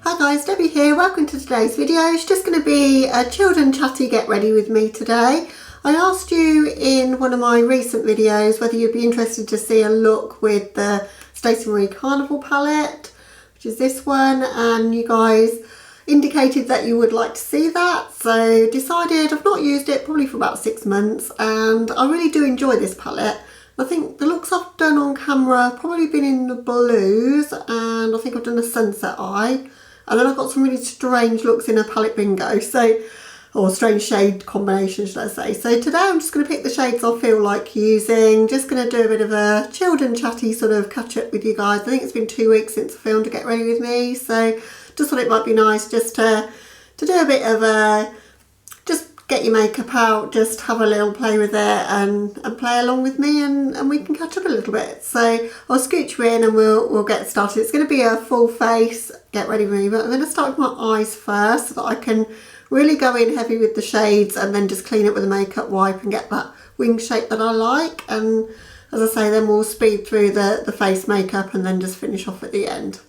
Hi guys, Debbie here. Welcome to today's video. It's just going to be a children chatty get ready with me today. I asked you in one of my recent videos whether you'd be interested to see a look with the Stacey Marie Carnival Palette, which is this one, and you guys indicated that you would like to see that, so decided. I've not used it probably for about 6 months and I really do enjoy this palette. I think the looks I've done on camera have probably been in the blues, and I think I've done a sunset eye, and then I've got some really strange looks in a palette bingo, so, or strange shade combination should I say. So today I'm just going to pick the shades I feel like using, just going to do a bit of a children chatty sort of catch up with you guys. I think it's been 2 weeks since I filmed a Get Ready With Me, so just thought it might be nice just to do a bit of a, just get your makeup out, just have a little play with it and play along with me, and we can catch up a little bit. So I'll scooch you in and we'll get started. It's going to be a full face Get Ready With Me, but I'm going to start with my eyes first so that I can really go in heavy with the shades and then just clean it with a makeup wipe and get that wing shape that I like. And as I say, then we'll speed through the face makeup and then just finish off at the end.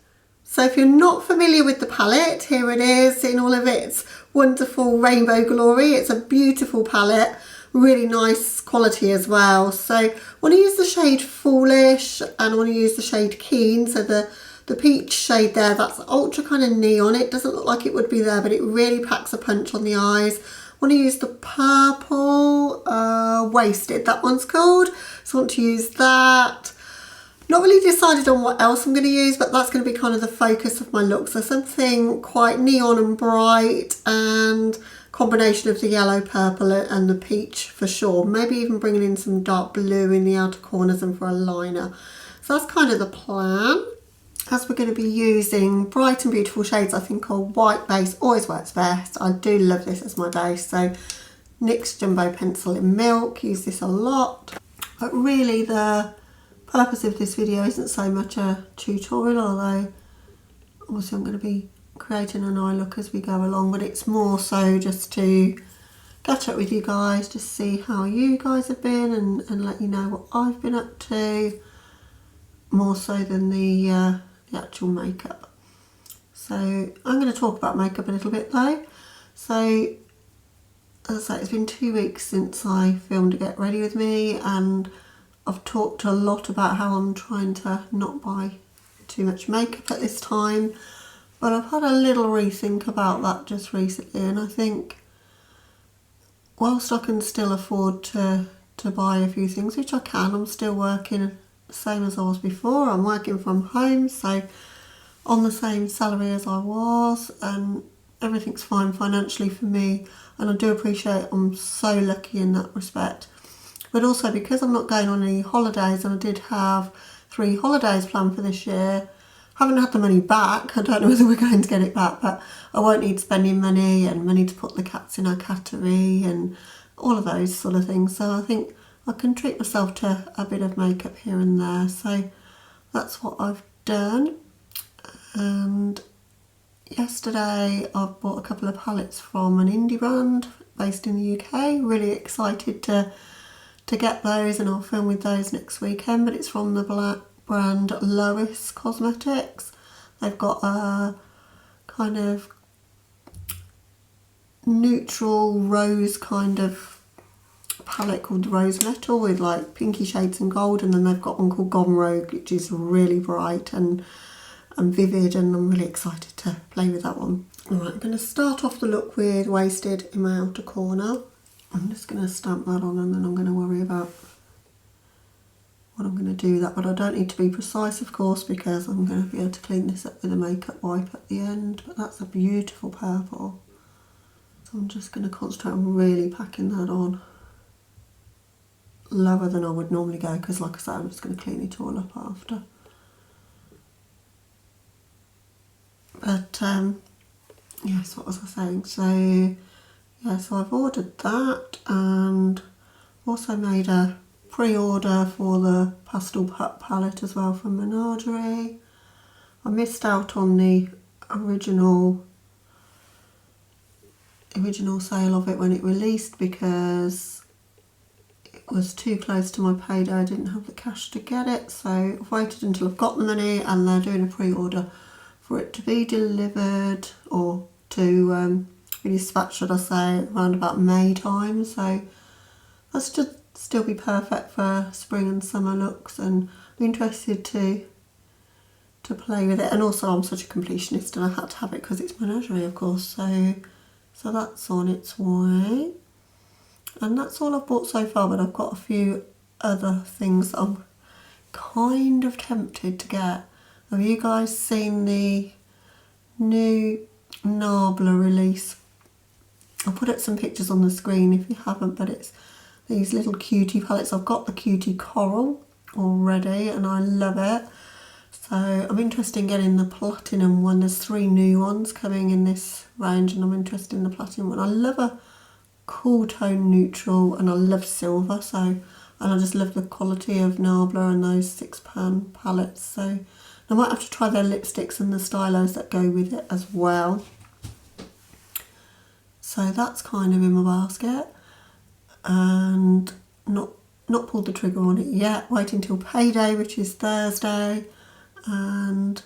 So if you're not familiar with the palette, here it is in all of its wonderful rainbow glory. It's a beautiful palette, really nice quality as well. So I want to use the shade Foolish and I want to use the shade Keen. So the peach shade there, that's ultra kind of neon. It doesn't look like it would be there, but it really packs a punch on the eyes. I want to use the purple Wasted, that one's called. So I want to use that. Not really decided on what else I'm going to use, but that's going to be kind of the focus of my look. So something quite neon and bright, and combination of the yellow, purple and the peach for sure. Maybe even bringing in some dark blue in the outer corners and for a liner. So that's kind of the plan. As we're going to be using bright and beautiful shades, I think a white base always works best. I do love this as my base. So NYX Jumbo Pencil in Milk, use this a lot. But really the purpose of this video isn't so much a tutorial, although obviously I'm going to be creating an eye look as we go along, but it's more so just to catch up with you guys, just see how you guys have been and let you know what I've been up to, more so than the actual makeup. So I'm going to talk about makeup a little bit though. So as I say, it's been 2 weeks since I filmed a Get Ready With Me, and I've talked a lot about how I'm trying to not buy too much makeup at this time, but I've had a little rethink about that just recently, and I think whilst I can still afford to buy a few things, which I can, I'm still working the same as I was before. I'm working from home, so on the same salary as I was, and everything's fine financially for me, and I do appreciate I'm so lucky in that respect. But also because I'm not going on any holidays, and I did have 3 holidays planned for this year, haven't had the money back. I don't know whether we're going to get it back, but I won't need spending money and money to put the cats in our cattery and all of those sort of things. So I think I can treat myself to a bit of makeup here and there. So that's what I've done. And yesterday I bought a couple of palettes from an indie brand based in the UK. Really excited to get those, and I'll film with those next weekend. But it's from the brand Lois Cosmetics. They've got a kind of neutral rose kind of palette called Rose Metal with like pinky shades and gold, and then they've got one called Gone Rogue, which is really bright and vivid, and I'm really excited to play with that one. Alright, I'm going to start off the look with Wasted in my outer corner. I'm just going to stamp that on, and then I'm going to worry about what I'm going to do that, but I don't need to be precise of course, because I'm going to be able to clean this up with a makeup wipe at the end. But that's a beautiful purple, so I'm just going to concentrate on really packing that on lower than I would normally go, because like I said, I'm just going to clean it all up after. But yes, what was I saying? So yeah, so I've ordered that, and also made a pre-order for the Pastel Pup palette as well from Menagerie. I missed out on the original sale of it when it released because it was too close to my payday. I didn't have the cash to get it, so I've waited until I've got the money, and they're doing a pre-order for it to be delivered, or to be dispatched, should I say, around about May time. So that should still be perfect for spring and summer looks, and I'm interested to play with it. And also I'm such a completionist and I had to have it because it's menagerie, of course. So that's on its way. And that's all I've bought so far, but I've got a few other things that I'm kind of tempted to get. Have you guys seen the new Nabla release? I'll put up some pictures on the screen if you haven't, but it's these little cutie palettes. I've got the cutie coral already and I love it. So I'm interested in getting the platinum one. There's 3 new ones coming in this range and I'm interested in the platinum one. I love a cool tone neutral and I love silver, and I just love the quality of Nabla and those 6-pan palettes. So I might have to try their lipsticks and the stylos that go with it as well. So that's kind of in my basket, and not pulled the trigger on it yet. Waiting till payday, which is Thursday. And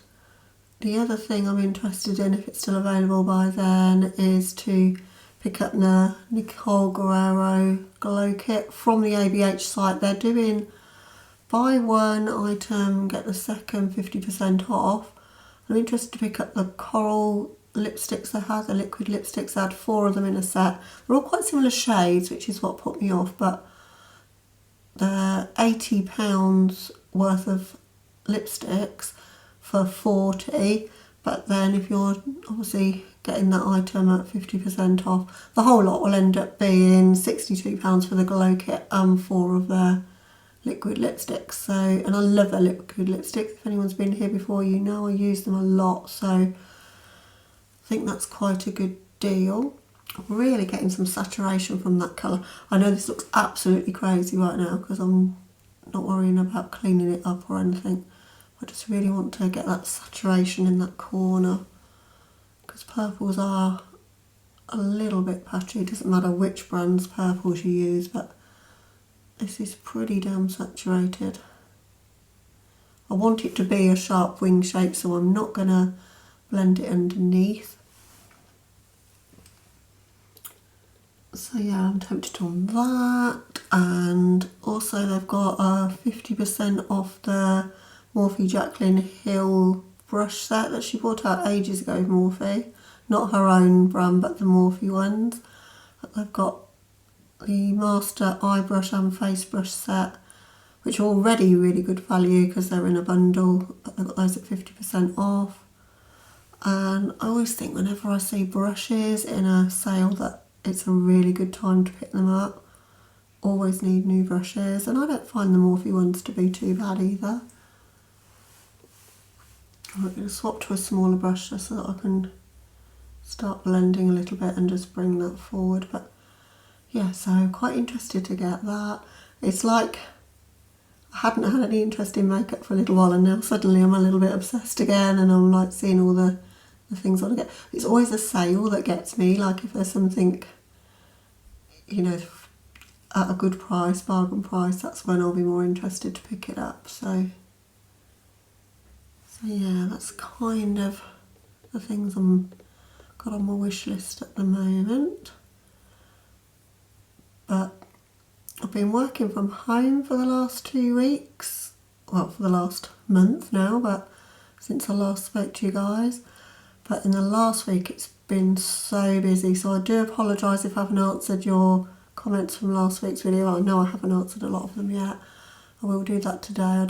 the other thing I'm interested in, if it's still available by then, is to pick up the Nicole Guerrero Glow Kit from the ABH site. They're doing buy one item, get the second 50% off. I'm interested to pick up the coral lipsticks they had, the liquid lipsticks. They had 4 of them in a set. They're all quite similar shades, which is what put me off, but they're £80 worth of lipsticks for 40, but then if you're obviously getting that item at 50% off, the whole lot will end up being £62 for the Glow Kit and 4 of their liquid lipsticks. So, and I love their liquid lipsticks. If anyone's been here before, you know I use them a lot, so I think that's quite a good deal. I'm really getting some saturation from that colour. I know this looks absolutely crazy right now because I'm not worrying about cleaning it up or anything. I just really want to get that saturation in that corner, because purples are a little bit patchy. It doesn't matter which brand's purples you use, but this is pretty damn saturated. I want it to be a sharp wing shape, so I'm not going to blend it underneath. So yeah, I'm tempted on that. And also they've got a 50% off the Morphe Jacqueline Hill brush set that she brought out ages ago, Morphe. Not her own brand, but the Morphe ones. They've got the Master Eye Brush and Face Brush set, which are already really good value because they're in a bundle, but they've got those at 50% off. And I always think whenever I see brushes in a sale that it's a really good time to pick them up. Always need new brushes, and I don't find the Morphe ones to be too bad either. I'm going to swap to a smaller brush just so that I can start blending a little bit and just bring that forward. But yeah, so quite interested to get that. It's like I hadn't had any interest in makeup for a little while, and now suddenly I'm a little bit obsessed again, and I'm like seeing all the things I want to get. It's always a sale that gets me, like if there's something, you know, at a good price, bargain price, that's when I'll be more interested to pick it up. So yeah, that's kind of the things I'm got on my wish list at the moment. But I've been working from home for the last 2 weeks, well, for the last month now, but since I last spoke to you guys. But in the last week it's been so busy, so I do apologise if I haven't answered your comments from last week's video. I know I haven't answered a lot of them yet. I will do that today.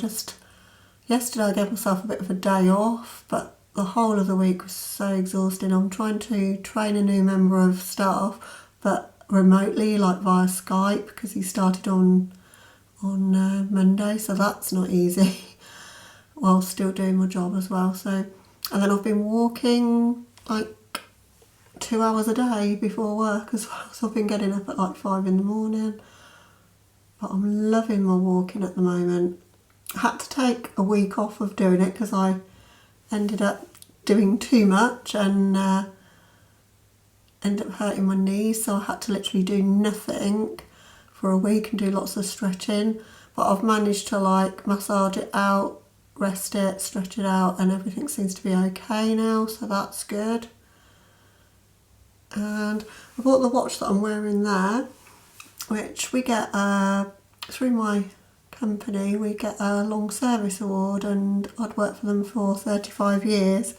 Yesterday I gave myself a bit of a day off, but the whole of the week was so exhausting. I'm trying to train a new member of staff, but remotely, like via Skype, because he started on Monday, so that's not easy, while still doing my job as well. So, and then I've been walking like 2 hours a day before work as well, so I've been getting up at like 5 in the morning. But I'm loving my walking at the moment. I had to take a week off of doing it because I ended up doing too much and ended up hurting my knees, so I had to literally do nothing for a week and do lots of stretching. But I've managed to like massage it out rest it, stretch it out, and everything seems to be okay now, so that's good. And I bought the watch that I'm wearing there, which we get through my company, we get a long service award, and I'd worked for them for 35 years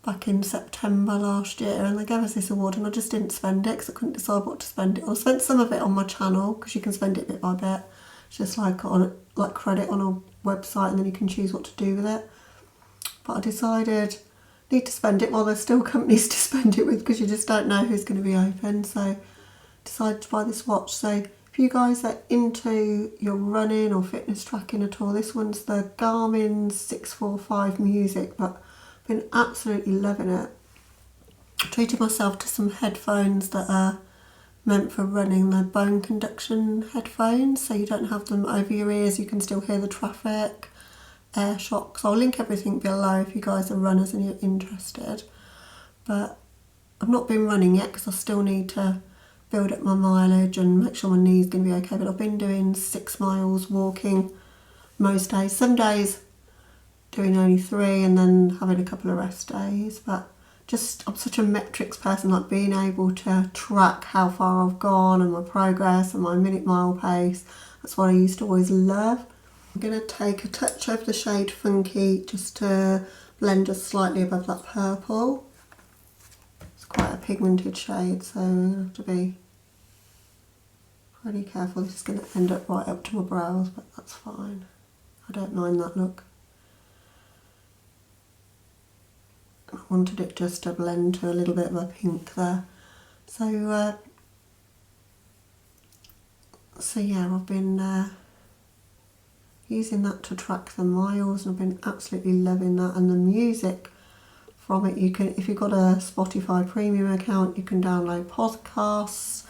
back in September last year, and they gave us this award, and I just didn't spend it because I couldn't decide what to spend it on. I spent some of it on my channel because you can spend it bit by bit. It's just like on like credit on a website, and then you can choose what to do with it. But I decided I need to spend it while there's still companies to spend it with, because you just don't know who's going to be open. So decided to buy this watch. So if you guys are into your running or fitness tracking at all, this one's the Garmin 645 Music, but I've been absolutely loving it. I treated myself to some headphones that are meant for running. They're bone conduction headphones, so you don't have them over your ears, you can still hear the traffic, air shocks. I'll link everything below if you guys are runners and you're interested. But I've not been running yet because I still need to build up my mileage and make sure my knee's going to be okay, but I've been doing 6 miles walking most days. Some days doing only 3 and then having a couple of rest days, but just I'm such a metrics person, like being able to track how far I've gone and my progress and my minute mile pace. That's what I used to always love. I'm going to take a touch of the shade Funky just to blend just slightly above that purple. It's quite a pigmented shade, so I'm going to have to be pretty careful. This is going to end up right up to my brows, but that's fine. I don't mind that look. I wanted it just to blend to a little bit of a pink there. So yeah, I've been using that to track the miles, and I've been absolutely loving that. And the music from it, you can, if you've got a Spotify premium account, you can download podcasts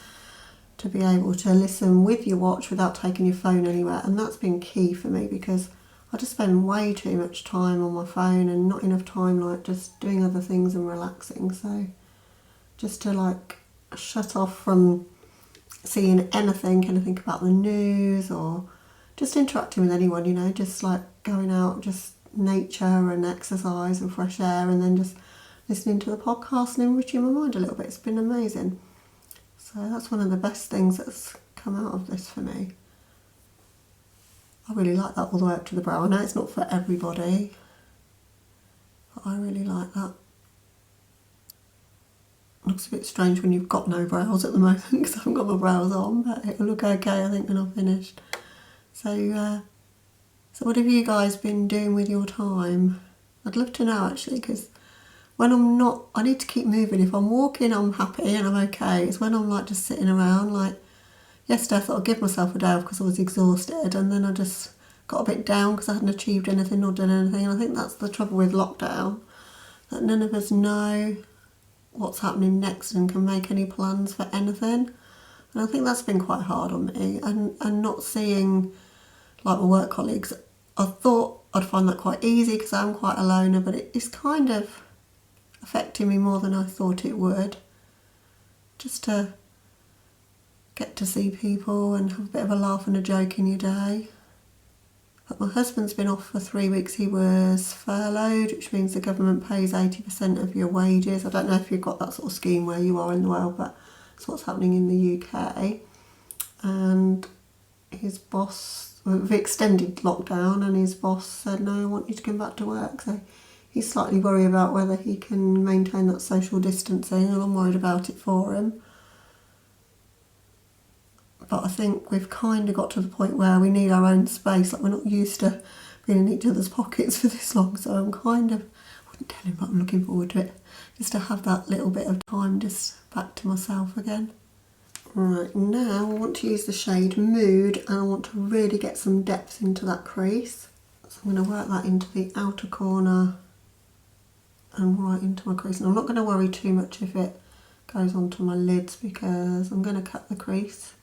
to be able to listen with your watch without taking your phone anywhere. And that's been key for me, because I just spend way too much time on my phone and not enough time like just doing other things and relaxing. So just to like shut off from seeing anything about the news or just interacting with anyone, you know, just like going out, just nature and exercise and fresh air, and then just listening to the podcast and enriching my mind a little bit. It's been amazing. So that's one of the best things that's come out of this for me. I really like that all the way up to the brow. I know it's not for everybody, but I really like that. It looks a bit strange when you've got no brows at the moment because I haven't got my brows on, but it'll look okay I think when I've finished. So what have you guys been doing with your time? I'd love to know actually, because when I'm not, I need to keep moving. If I'm walking I'm happy and I'm okay. It's when I'm like just sitting around, like yesterday I thought I'd give myself a day off because I was exhausted, and then I just got a bit down because I hadn't achieved anything or done anything. And I think that's the trouble with lockdown, that none of us know what's happening next and can make any plans for anything. And I think that's been quite hard on me, and not seeing like my work colleagues. I thought I'd find that quite easy because I'm quite a loner, but it's kind of affecting me more than I thought it would. Just to get to see people and have a bit of a laugh and a joke in your day. But my husband's been off for 3 weeks. He was furloughed, which means the government pays 80% of your wages. I don't know if you've got that sort of scheme where you are in the world, but that's what's happening in the UK. And his boss, we've extended lockdown, and his boss said, no, I want you to come back to work. So he's slightly worried about whether he can maintain that social distancing, and I'm worried about it for him. But I think we've kind of got to the point where we need our own space. Like, we're not used to being in each other's pockets for this long. So I'm kind of, I wouldn't tell him, but I'm looking forward to it. Just to have that little bit of time just back to myself again. Right, now I want to use the shade Mood, and I want to really get some depth into that crease. So I'm going to work that into the outer corner and right into my crease. And I'm not going to worry too much if it goes onto my lids, because I'm going to cut the crease,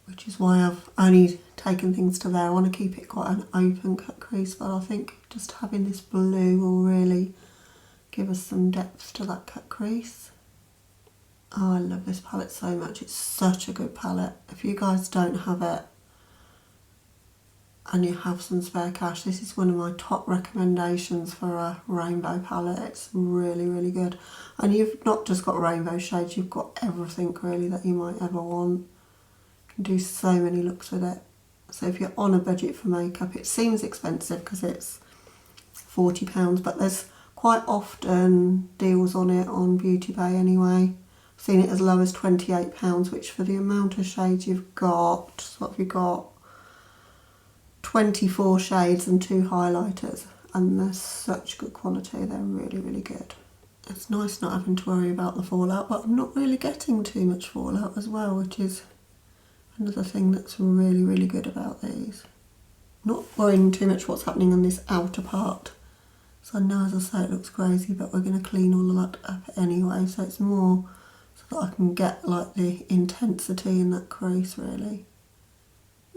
which is why I've only taken things to there. I want to keep it quite an open cut crease, but I think just having this blue will really give us some depth to that cut crease. Oh, I love this palette so much. It's such a good palette. If you guys don't have it, and you have some spare cash, this is one of my top recommendations for a rainbow palette. It's really, really good. And you've not just got rainbow shades, you've got everything really that you might ever want. You can do so many looks with it. So if you're on a budget for makeup, it seems expensive because it's £40, but there's quite often deals on it on Beauty Bay anyway. I've seen it as low as £28, which for the amount of shades you've got, what have you got? 24 shades and 2 highlighters, and they're such good quality. They're really, really good. It's nice not having to worry about the fallout, but I'm not really getting too much fallout as well, which is another thing that's really, really good about these. Not worrying too much what's happening on this outer part. So I know, as I say, it looks crazy, but we're going to clean all of that up anyway, so it's more so that I can get like the intensity in that crease really.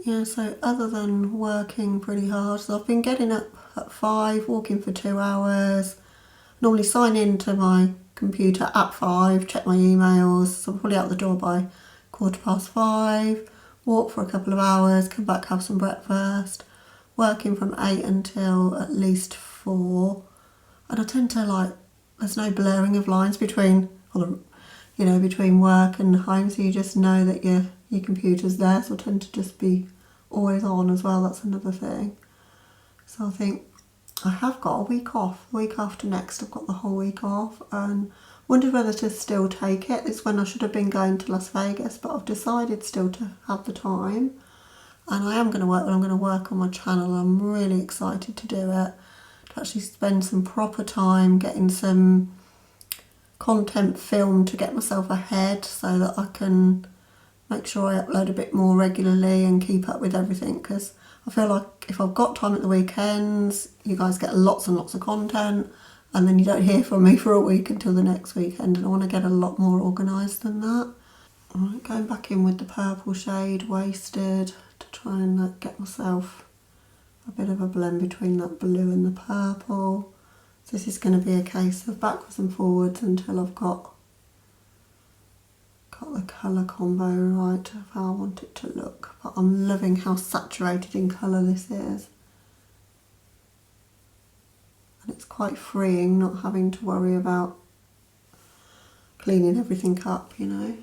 Yeah, so other than working pretty hard, so I've been getting up at 5, walking for 2 hours, normally sign into my computer at 5, check my emails, so I'm probably out the door by 5:15, walk for a couple of hours, come back, have some breakfast, working from 8 until at least 4, and I tend to like, there's no blurring of lines between, you know, between work and home, so you just know that your computer's there, so I tend to just be always on as well. That's another thing. So I think I have got a week off. The week after next I've got the whole week off, and wondered whether to still take it. It's when I should have been going to Las Vegas, but I've decided still to have the time, and I am going to work, but I'm going to work on my channel. I'm really excited to do it, to actually spend some proper time getting some content filmed to get myself ahead so that I can make sure I upload a bit more regularly and keep up with everything, because I feel like if I've got time at the weekends, you guys get lots and lots of content, and then you don't hear from me for a week until the next weekend, and I want to get a lot more organised than that. Alright, going back in with the purple shade, Wasted, to try and get myself a bit of a blend between that blue and the purple. So this is going to be a case of backwards and forwards until I've got the colour combo right of how I want it to look. But I'm loving how saturated in colour this is. And it's quite freeing not having to worry about cleaning everything up, you know.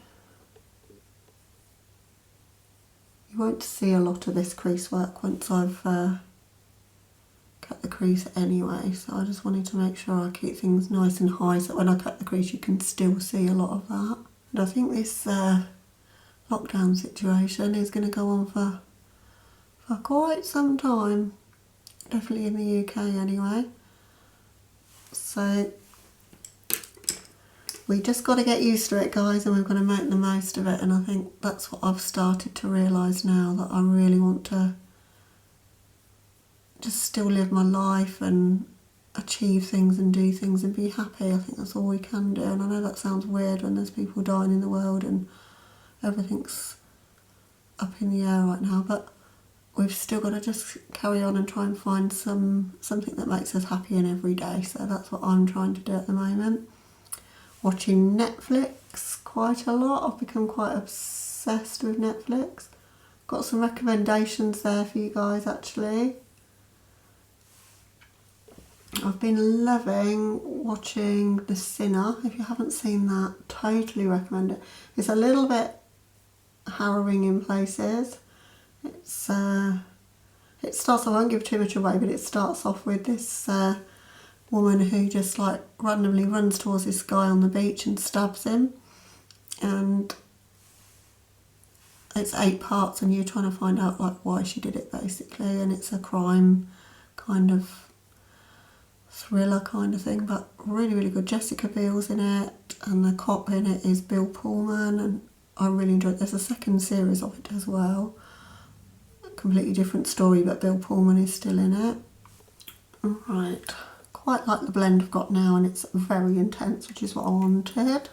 You won't see a lot of this crease work once I've cut the crease anyway, so I just wanted to make sure I keep things nice and high so when I cut the crease you can still see a lot of that. And I think this lockdown situation is going to go on for quite some time, definitely in the UK anyway. So we just got to get used to it, guys, and we've got to make the most of it. And I think that's what I've started to realise now, that I really want to just still live my life and achieve things and do things and be happy. I think that's all we can do. And I know that sounds weird when there's people dying in the world and everything's up in the air right now, but we've still got to just carry on and try and find something that makes us happy in every day. So that's what I'm trying to do at the moment. Watching Netflix quite a lot. I've become quite obsessed with Netflix. Got some recommendations there for you guys actually. I've been loving watching The Sinner. If you haven't seen that, totally recommend it. It's a little bit harrowing in places. It starts, I won't give too much away, but it starts off with this woman who just like randomly runs towards this guy on the beach and stabs him. And it's 8 parts and you're trying to find out like why she did it basically. And it's a crime kind of thriller kind of thing, but really, really good. Jessica Biel's in it, and the cop in it is Bill Pullman, and I really enjoyed it. There's a second series of it as well. A completely different story, but Bill Pullman is still in it. Alright, quite like the blend I've got now, and it's very intense, which is what I wanted.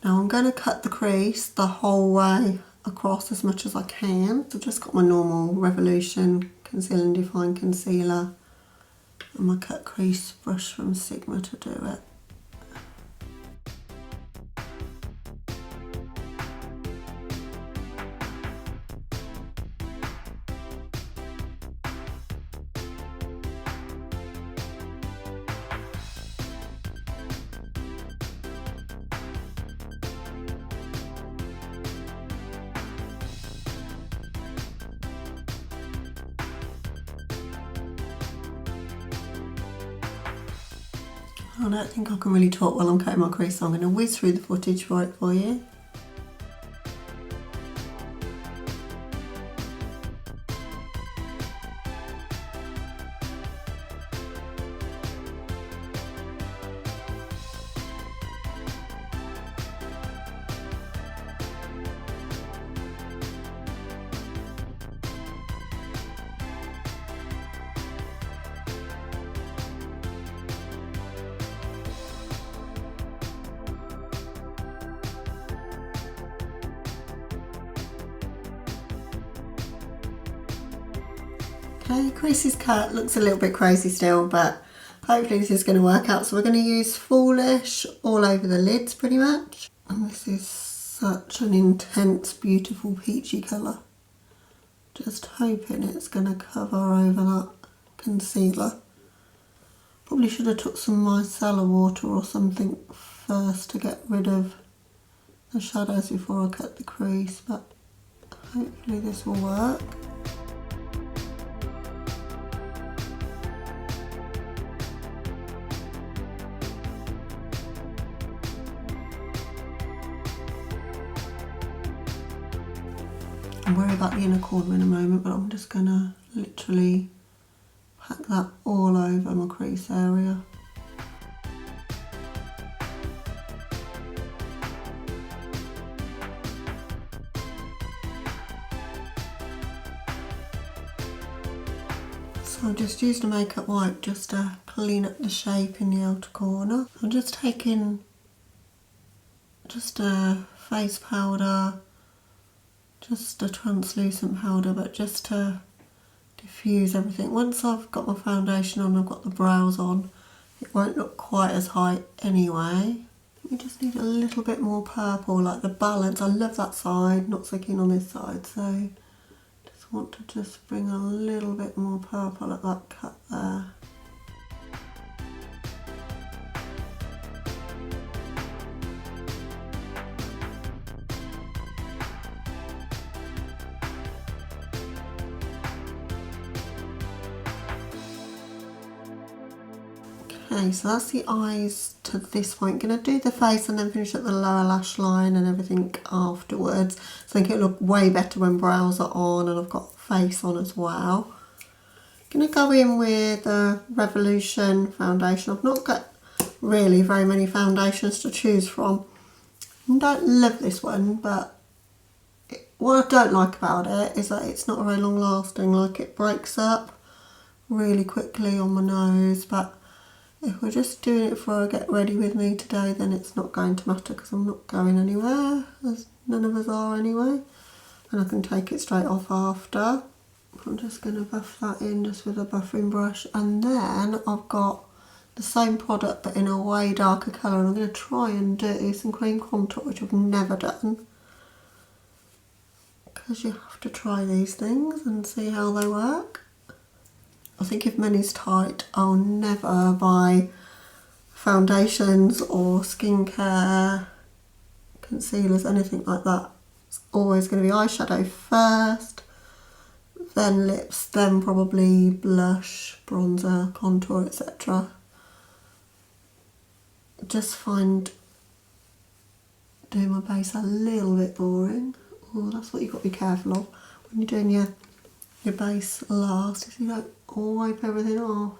Now I'm going to cut the crease the whole way across as much as I can. So I've just got my normal Revolution Conceal and Define Concealer and my cut crease brush from Sigma to do it. I don't think I can really talk while I'm cutting my crease, so I'm going to whiz through the footage for it for you. Okay, creases cut, looks a little bit crazy still, but hopefully this is going to work out. So we're going to use Foolish all over the lids pretty much. And this is such an intense, beautiful peachy colour. Just hoping it's going to cover over that concealer. Probably should have took some micellar water or something first to get rid of the shadows before I cut the crease, but hopefully this will work. I'll worry about the inner corner in a moment, but I'm just going to literally pack that all over my crease area. So I've just used a makeup wipe just to clean up the shape in the outer corner. I'm just taking just a face powder, just a translucent powder, but just to diffuse everything. Once I've got my foundation on, I've got the brows on, it won't look quite as high anyway. We just need a little bit more purple, like the balance. I love that side, not so keen on this side, so just want to just bring a little bit more purple at that cut there. Okay, so that's the eyes to this point. Going to do the face and then finish at the lower lash line and everything afterwards. So I think it'll look way better when brows are on and I've got face on as well. Going to go in with the Revolution foundation. I've not got really very many foundations to choose from. I don't love this one, but what I don't like about it is that it's not very long lasting. Like, it breaks up really quickly on my nose, but if we're just doing it for a get ready with me today, then it's not going to matter because I'm not going anywhere, as none of us are anyway. And I can take it straight off after. I'm just going to buff that in just with a buffing brush. And then I've got the same product but in a way darker colour. And I'm going to try and do some cream contour, which I've never done. Because you have to try these things and see how they work. I think if money's tight, I'll never buy foundations or skincare, concealers, anything like that. It's always going to be eyeshadow first, then lips, then probably blush, bronzer, contour, etc. Just find doing my base a little bit boring. Oh, that's what you've got to be careful of when you're doing your base last, is you don't wipe everything off.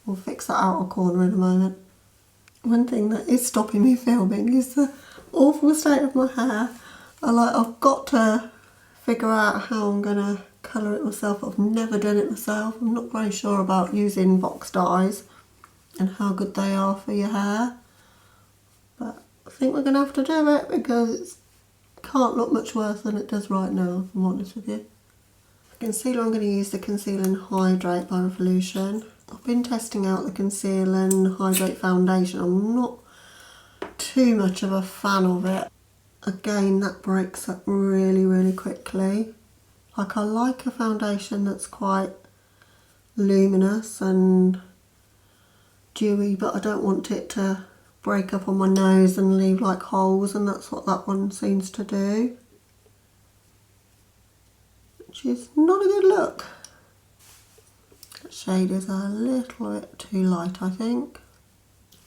We'll fix that outer corner in a moment. One thing that is stopping me filming is the awful state of my hair. I've got to figure out how I'm going to colour it myself. I've never done it myself. I'm not very sure about using box dyes and how good they are for your hair. But I think we're going to have to do it because it can't look much worse than it does right now, if I'm honest with you. Concealer, I'm going to use the Conceal and Hydrate by Revolution. I've been testing out the Conceal and Hydrate foundation. I'm not too much of a fan of it. Again, that breaks up really, really quickly. Like, I like a foundation that's quite luminous and dewy, but I don't want it to break up on my nose and leave like holes, and that's what that one seems to do. Which is not a good look. That shade is a little bit too light, I think.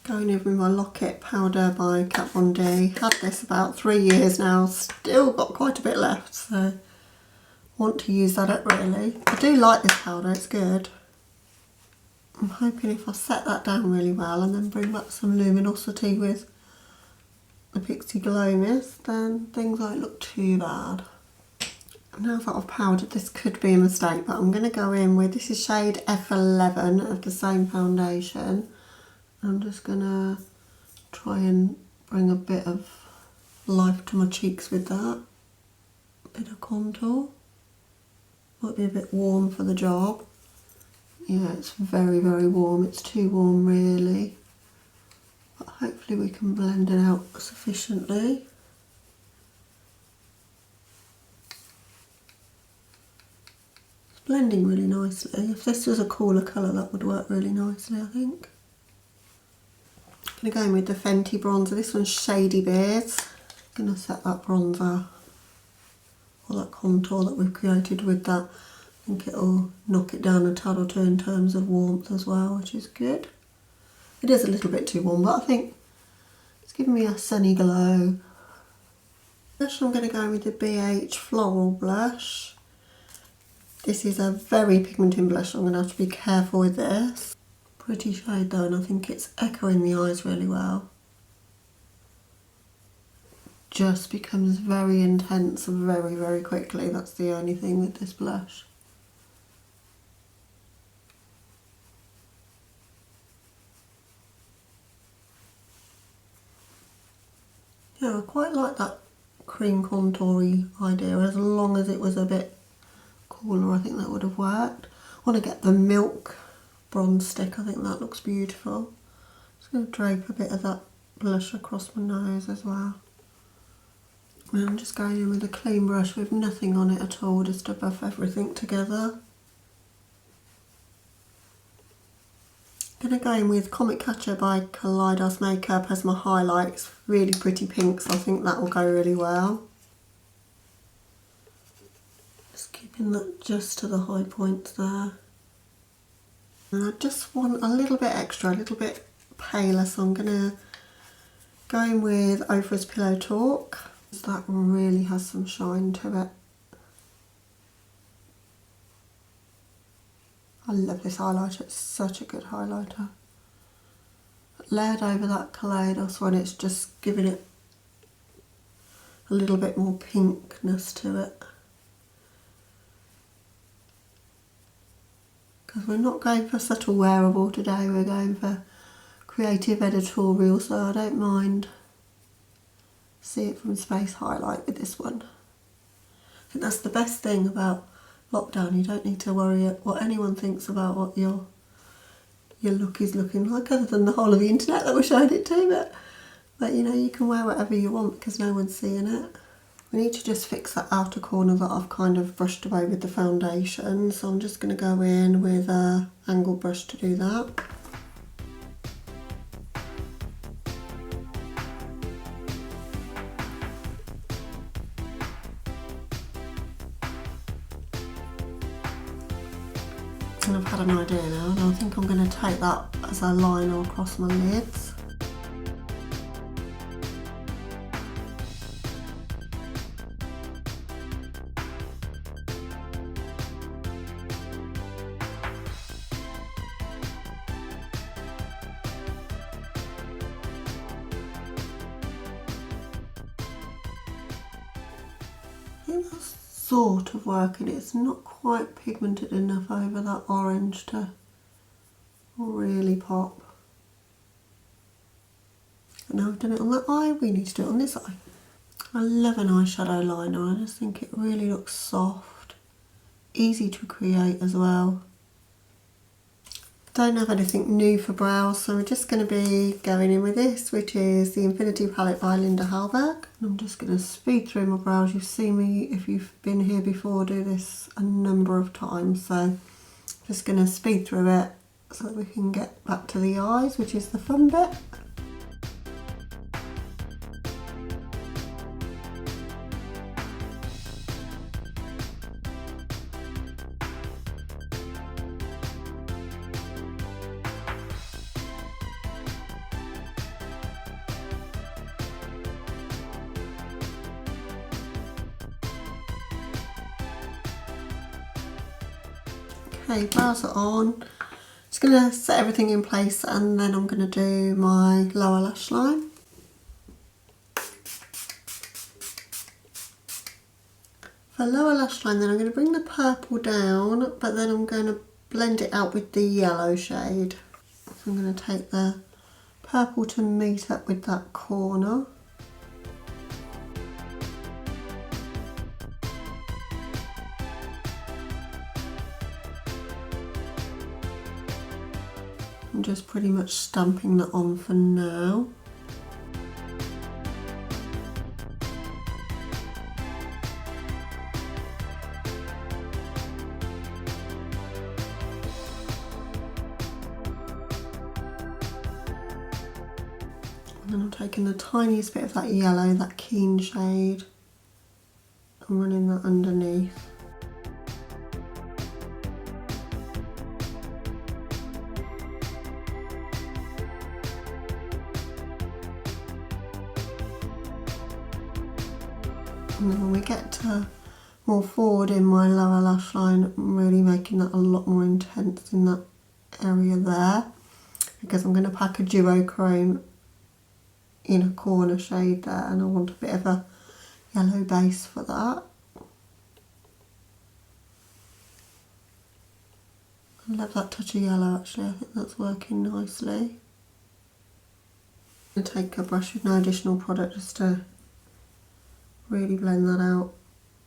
Going in with my Locket powder by Kat Von D. Had this about 3 years now, still got quite a bit left, so want to use that up really. I do like this powder, it's good. I'm hoping if I set that down really well and then bring back some luminosity with the Pixie Glow Mist, then things won't look too bad. Now that I've powdered, this could be a mistake, but I'm going to go in with, this is shade F11 of the same foundation. I'm just going to try and bring a bit of life to my cheeks with that. A bit of contour. Might be a bit warm for the job. Yeah, it's very, very warm. It's too warm really. But hopefully we can blend it out sufficiently. It's blending really nicely. If this was a cooler colour, that would work really nicely, I think. I'm going to go in with the Fenty bronzer. This one's Shady Beards. I'm going to set that bronzer, or that contour that we've created with that. I think it'll knock it down a tad or two in terms of warmth as well, which is good. It is a little bit too warm, but I think it's giving me a sunny glow. Blush, I'm going to go in with the BH Floral Blush. This is a very pigmented blush, I'm going to have to be careful with this. Pretty shade though, and I think it's echoing the eyes really well. Just becomes very intense very, very quickly. That's the only thing with this blush. Yeah, I quite like that cream contoury idea. As long as it was a bit cooler, I think that would have worked. I want to get the Milk bronze stick. I think that looks beautiful. Just going to drape a bit of that blush across my nose as well. And I'm just going in with a clean brush with nothing on it at all, just to buff everything together. I'm going to go in with Comet Catcher by Kaleidos Makeup as my highlights. Really pretty pinks, so I think that will go really well. Just keeping that just to the high points there. And I just want a little bit extra, a little bit paler, so I'm going to go in with Ofra's Pillow Talk. That really has some shine to it. I love this highlighter, it's such a good highlighter. Layered over that Kaleidos one, it's just giving it a little bit more pinkness to it. Because we're not going for subtle wearable today, we're going for creative editorial, so I don't mind. See it from space highlight with this one. I think that's the best thing about lockdown. You don't need to worry what anyone thinks about what your look is looking like, other than the whole of the internet that we're showing it to. But you know, you can wear whatever you want because no one's seeing it. We need to just fix that outer corner that I've kind of brushed away with the foundation. So I'm just going to go in with an angle brush to do that. And I've had an idea now, and I think I'm going to take that as a liner across my lids. I think that's sort of working. It's not quite pigmented enough over that orange to really pop. And now I've done it on that eye, we need to do it on this eye. I love an eyeshadow liner. I just think it really looks soft, easy to create as well. Don't have anything new for brows, so we're just going to be going in with this, which is the Infinity Palette by Linda Hallberg. And I'm just going to speed through my brows. You've seen me, if you've been here before, do this a number of times, so just going to speed through it so that we can get back to the eyes, which is the fun bit. Okay, brows are on. Just going to set everything in place and then I'm going to do my lower lash line. For lower lash line then I'm going to bring the purple down, but then I'm going to blend it out with the yellow shade. So I'm going to take the purple to meet up with that corner. I'm just pretty much stamping that on for now. And then I'm taking the tiniest bit of that yellow, that keen shade, and running that underneath. And then when we get to more forward in my lower lash line, I'm really making that a lot more intense in that area there, because I'm going to pack a duochrome in a corner shade there, and I want a bit of a yellow base for that. I love that touch of yellow actually, I think that's working nicely. I'm going to take a brush with no additional product just to really blend that out,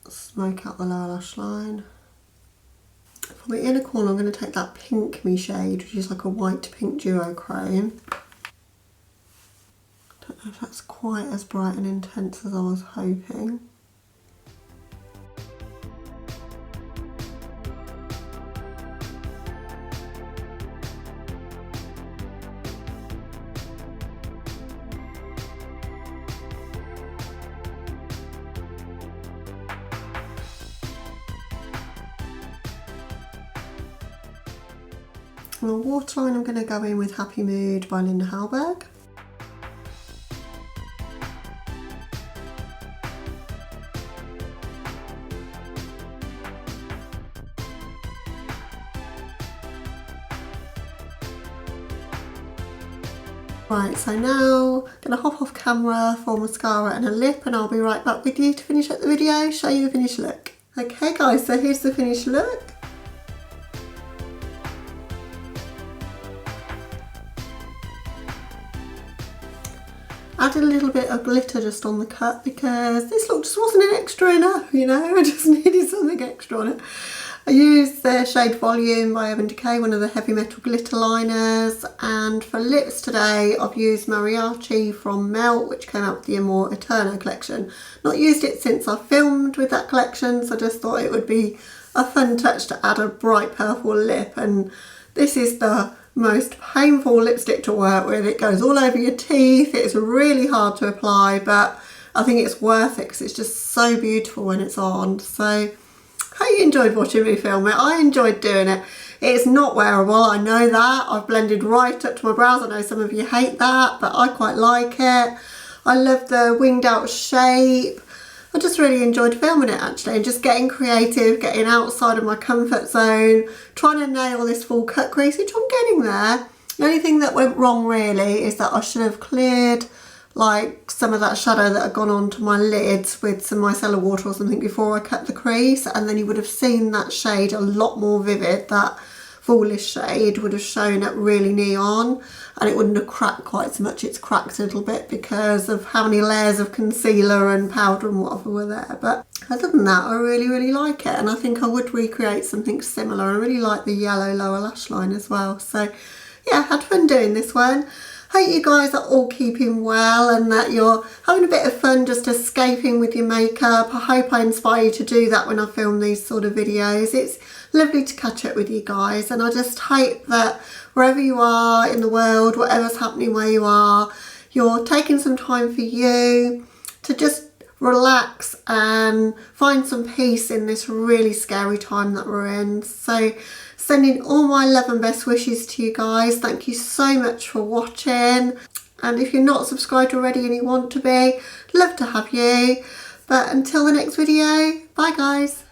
smoke out the lower lash line. For the inner corner I'm going to take that Pink Me shade, which is like a white pink duochrome. Don't know if that's quite as bright and intense as I was hoping. On the waterline I'm going to go in with Happy Mood by Linda Hallberg. Right, so now I'm going to hop off camera for mascara and a lip, and I'll be right back with you to finish up the video, show you the finished look. Okay guys, so here's the finished look. Added a little bit of glitter just on the cut because this look just wasn't an extra enough, you know, I just needed something extra on it. I used the shade Volume by Urban Decay, one of the heavy metal glitter liners, and for lips today I've used Mariachi from Melt, which came out with the Amor Eterno collection. Not used it since I filmed with that collection, so I just thought it would be a fun touch to add a bright purple lip, and this is the most painful lipstick to work with. It goes all over your teeth, it's really hard to apply, but I think it's worth it because it's just so beautiful when it's on. So hope you enjoyed watching me film it. I enjoyed doing it. It's not wearable, I know that. I've blended right up to my brows. I know some of you hate that, but I quite like it. I love the winged out shape. I just really enjoyed filming it actually, and just getting creative, getting outside of my comfort zone, trying to nail this full cut crease, which I'm getting there. The only thing that went wrong really is that I should have cleared like some of that shadow that had gone onto my lids with some micellar water or something before I cut the crease, and then you would have seen that shade a lot more vivid. That Foolish shade would have shown up really neon, and it wouldn't have cracked quite so much. It's cracked a little bit because of how many layers of concealer and powder and whatever were there, but other than that I really like it, and I think I would recreate something similar. I really like the yellow lower lash line as well. So yeah, had fun doing this one. Hope you guys are all keeping well and that you're having a bit of fun just escaping with your makeup. I hope I inspire you to do that when I film these sort of videos. It's lovely to catch up with you guys, and I just hope that wherever you are in the world, whatever's happening where you are, you're taking some time for you to just relax and find some peace in this really scary time that we're in. So sending all my love and best wishes to you guys. Thank you so much for watching, and if you're not subscribed already and you want to be, love to have you. But until the next video, bye guys.